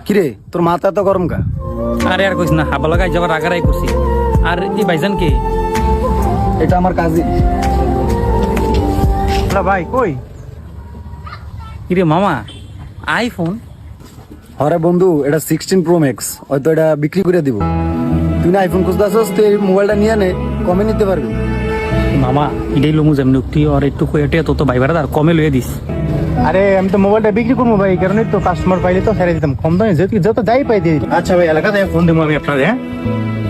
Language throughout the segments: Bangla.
কিরে তোর মাথা তো গরম কা? আরে আর কইস না, হাবা লাগাই যাবার রাগারাই করছি। আর এই ভাইজান কে? এটা আমার কাজিন। ভাই কই? কিরে মামা, আইফোন? হরে বন্ধু, এটা 16 Pro Max, হয়তো এটা বিক্রি করে দিব। তুই না আইফোন খুঁজতে আসছ, তুই এই মোবাইলটা নিয়ে নে, কমে নিতে পারবি। মামা এটাই লমু যেমনি তুই আর একটু কয়েটে তো ভাই ভাড়া আর কমে লইয়ে দিস। আরে আমি তো মোবাইলটা বিক্রি করবো ভাই, এই কারণে তো কাস্টমার পাইলে তো ছেড়ে দিতাম কম দামে, যত যাই পাই দিয়ে দিতাম। আচ্ছা ভাই, এলাকাতে ফোন দেবো আমি আপনাদের। হ্যাঁ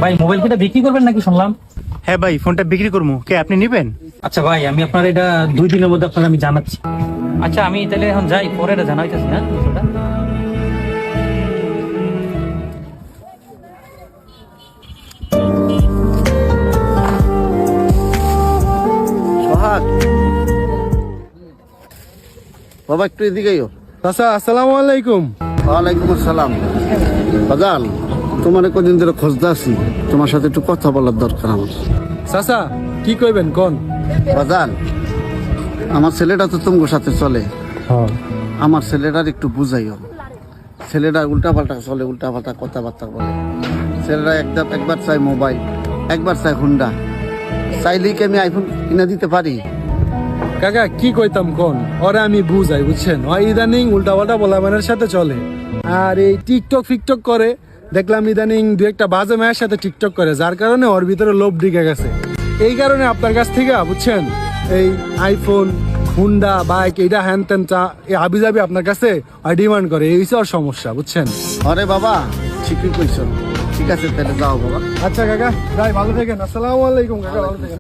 ভাই মোবাইল কিটা বিক্রি করবেন নাকি শুনলাম? হ্যাঁ ভাই, ফোনটা বিক্রি করবো, কে আপনি নিবেন? আচ্ছা ভাই, আমি আপনার এটা 2 দিনের মধ্যে আপনার আমি জানাচ্ছি। আচ্ছা আমি তাহলে এখন যাই, পরে এটা জানাইতেছি। হ্যাঁ বিষয়টা। সোহাগ বাবা, একটু এদিকে আইও। চাচা আসসালামু আলাইকুম। ওয়ালাইকুম আসসালাম। বাজান, তোমার কদিন ধরে খোঁজতে আছি, তোমার সাথে একটু কথা বলার দরকার আমার। চাচা কি কইবেন কোন? বাজান, আমার ছেলেটা তো তোমার সাথে চলে, আমার ছেলেটার একটু বুঝাইও। ছেলেটা উল্টাপাল্টা চলে, উল্টাপাল্টা কথাবার্তা বলে। ছেলেটা একবার চাই মোবাইল, একবার চাই হুন্ডা। চাইলেই কি আমি আইফোন কিনে দিতে পারি? কাকা কি কইতাম কোন, ওরা আমি বুঝাই বুঝছেন, ও ইদানিং উল্টাপাল্টা বলা মানের সাথে চলে। আর এই টিকটক ফিকটক করে, দেখলাম ইদানিং দু একটা বাজে মায়ের সাথে টিকটক করে, যার কারণে ওর ভিতরে লোভ ঢুকে গেছে। এই কারণে আপনার কাছ থেকে বুঝছেন এই আইফোন, হুন্ডা, বাইক, এইটা হ্যান ত্যান এই হাবিজাবি আপনার কাছে ডিমান্ড করে, এই হচ্ছে ওর সমস্যা বুঝছেন। আরে বাবা, ঠিকই কইছো। ঠিক আছে, তাহলে যাও বাবা। আচ্ছা কাকা, যাই, ভালো থাকেন। আসসালামু আলাইকুম কাকা, ভালো থাকেন।